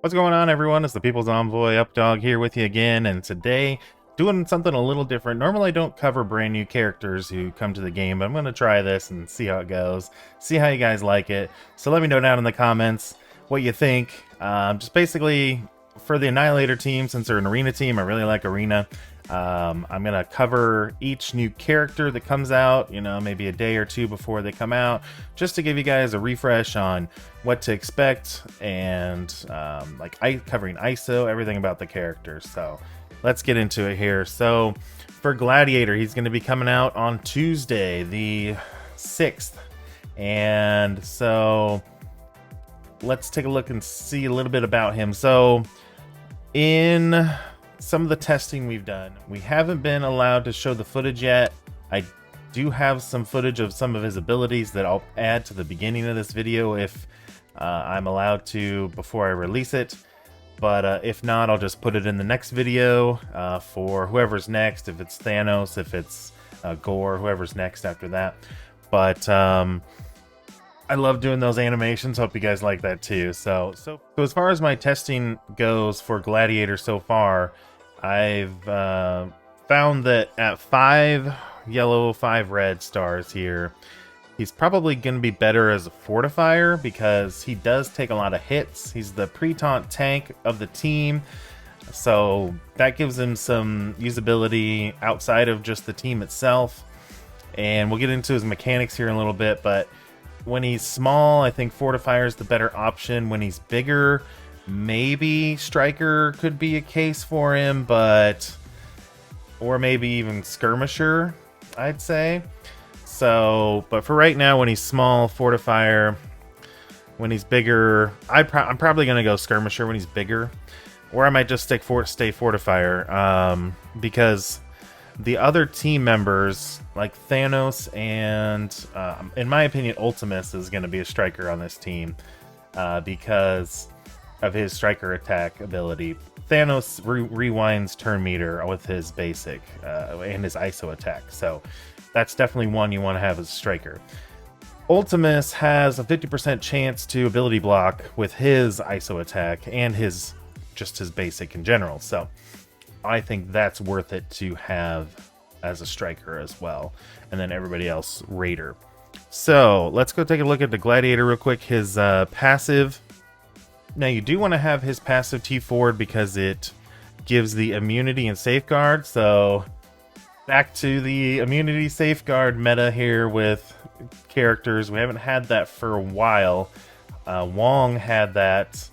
What's going on, everyone? It's the People's Envoy Updog here with you again, and today doing something a little different. Normally I don't cover brand new characters who come to the game, but I'm going to try this and see how it goes, see how you guys like it. So let me know down in the comments what you think. Just basically for the Annihilator team, since they're an arena team, I really like arena. I'm going to cover each new character that comes out, maybe a day or two before they come out, just to give you guys a refresh on what to expect and covering ISO, everything about the characters. So let's get into it here. So for Gladiator, he's going to be coming out on Tuesday, the 6th. And so let's take a look and see a little bit about him. So in some of the testing we've done, we haven't been allowed to show the footage yet. I do have some footage of some of his abilities that I'll add to the beginning of this video if I'm allowed to before I release it. But if not, I'll just put it in the next video for whoever's next, if it's Thanos, if it's Gore, whoever's next after that. But I love doing those animations. Hope you guys like that too. So as far as my testing goes for Gladiator so far, I've found that at 5 yellow, 5 red stars here, he's probably going to be better as a fortifier because he does take a lot of hits. He's the pre-taunt tank of the team, so that gives him some usability outside of just the team itself. And we'll get into his mechanics here in a little bit, but when he's small, I think fortifier is the better option. When he's bigger, maybe striker could be a case for him, or maybe even skirmisher, I'd say. So, but for right now, when he's small, fortifier. When he's bigger, I'm probably gonna go skirmisher when he's bigger, or I might just stay fortifier, because the other team members like Thanos and, in my opinion, Ultimus is going to be a striker on this team because of his striker attack ability. Thanos rewinds turn meter with his basic and his ISO attack, so that's definitely one you want to have as a striker. Ultimus has a 50% chance to ability block with his ISO attack and his basic in general, so I think that's worth it to have as a striker as well, and then everybody else raider. So let's go take a look at the Gladiator real quick. His passive. Now you do want to have his passive T forward because it gives the immunity and safeguard. So back to the immunity safeguard meta here with characters. We haven't had that for a while. Wong had that,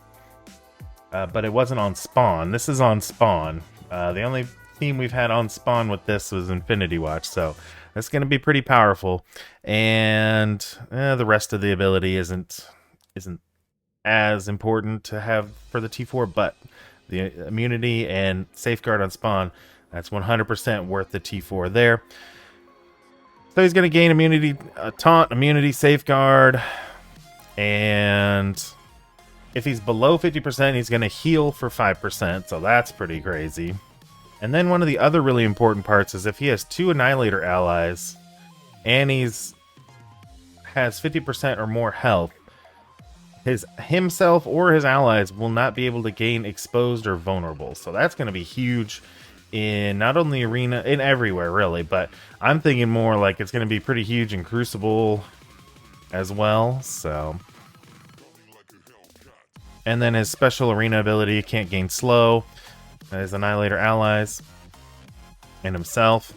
but it wasn't on spawn. This is on spawn. The only theme we've had on spawn with this was Infinity Watch, so that's going to be pretty powerful. And the rest of the ability isn't as important to have for the T4, but the immunity and safeguard on spawn, that's 100% worth the T4 there. So he's going to gain immunity, taunt, immunity, safeguard, and if he's below 50%, he's going to heal for 5%, so that's pretty crazy. And then one of the other really important parts is if he has 2 Annihilator allies and has 50% or more health, himself or his allies will not be able to gain exposed or vulnerable. So that's going to be huge in not only arena, in everywhere really, but I'm thinking more like it's going to be pretty huge in Crucible as well. So, and then his special arena ability can't gain slow. His Annihilator allies and himself.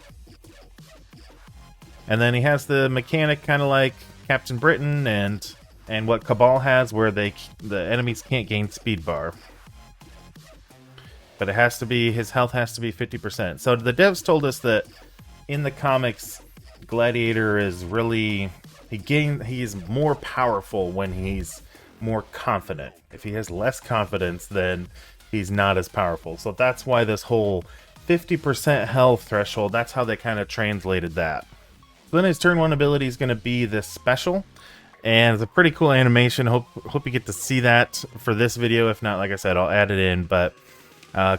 And then he has the mechanic kind of like Captain Britain and what Cabal has, where the enemies can't gain speed bar. But it has to be, his health has to be 50%. So the devs told us that in the comics, Gladiator is really, he's more powerful when he's more confident. If he has less confidence, then he's not as powerful. So that's why this whole 50% health threshold, that's how they kind of translated that. So then his turn 1 ability is going to be this special, and it's a pretty cool animation. Hope you get to see that for this video. If not, like I said, I'll add it in. But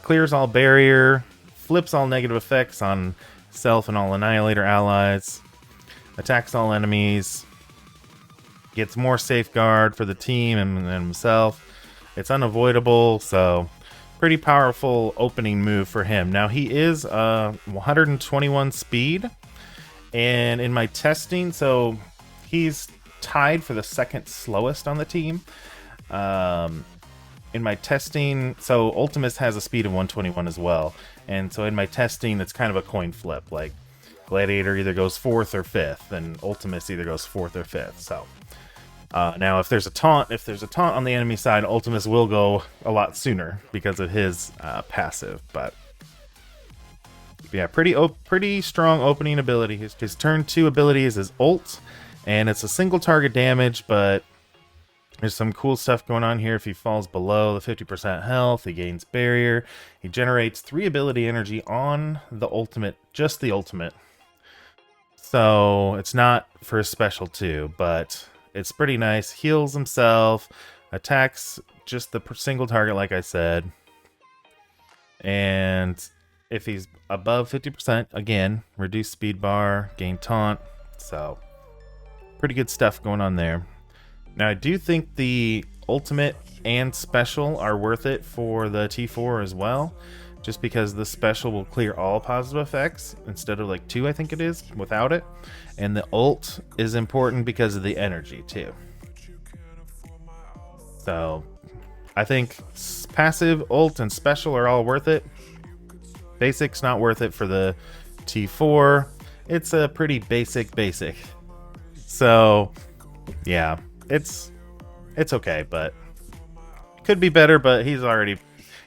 clears all barrier, flips all negative effects on self and all Annihilator allies, attacks all enemies, gets more safeguard for the team and himself. It's unavoidable, so pretty powerful opening move for him. Now he is 121 speed, and in my testing, so he's tied for the second slowest on the team. In my testing, so Ultimus has a speed of 121 as well, and so in my testing, it's kind of a coin flip. Like Gladiator either goes 4th or 5th, and Ultimus either goes 4th or 5th. So now, if there's a taunt on the enemy side, Ultimus will go a lot sooner because of his passive. But yeah, pretty strong opening ability. His turn 2 ability is his ult, and it's a single target damage, but there's some cool stuff going on here. If he falls below the 50% health, he gains barrier. He generates 3 ability energy on the ultimate, just the ultimate. So it's not for a special 2, but it's pretty nice. Heals himself, attacks just the single target, like I said. And if he's above 50%, again, reduce speed bar, gain taunt. So pretty good stuff going on there. Now, I do think the ultimate and special are worth it for the T4 as well, just because the special will clear all positive effects instead of like 2, I think it is, without it. And the ult is important because of the energy too. So I think passive, ult, and special are all worth it. Basic's not worth it for the T4. It's a pretty basic. So yeah, it's okay, but could be better, but he's already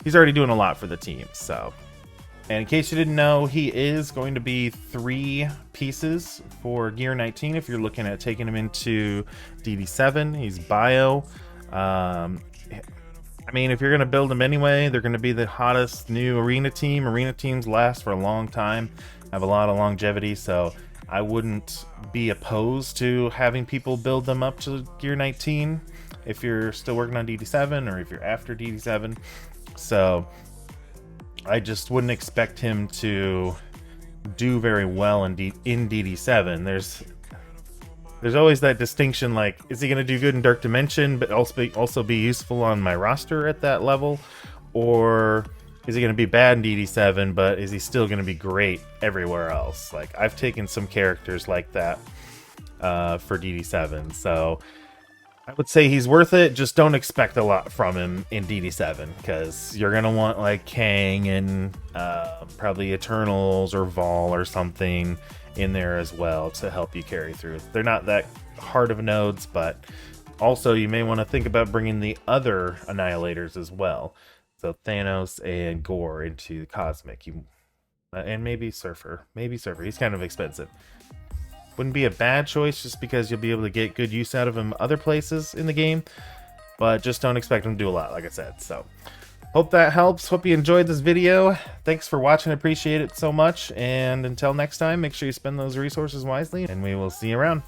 doing a lot for the team. So, and in case you didn't know, he is going to be 3 pieces for Gear 19 if you're looking at taking him into DD7. He's bio. I mean, if you're going to build them anyway, they're going to be the hottest new arena team. Arena teams last for a long time, have a lot of longevity, so I wouldn't be opposed to having people build them up to Gear 19 if you're still working on DD7 or if you're after DD7. So I just wouldn't expect him to do very well in DD7. There's always that distinction, like, is he going to do good in Dark Dimension but also be useful on my roster at that level? Or is he going to be bad in DD7, but is he still going to be great everywhere else? Like, I've taken some characters like that for DD7, so I would say he's worth it. Just don't expect a lot from him in DD7, because you're going to want, like, Kang and probably Eternals or Vol or something in there as well to help you carry through. They're not that hard of nodes, but also you may want to think about bringing the other Annihilators as well. So Thanos and Gore into Cosmic. And maybe Surfer. He's kind of expensive. Wouldn't be a bad choice just because you'll be able to get good use out of him other places in the game. But just don't expect him to do a lot, like I said. So hope that helps. Hope you enjoyed this video. Thanks for watching. Appreciate it so much. And until next time, make sure you spend those resources wisely, and we will see you around.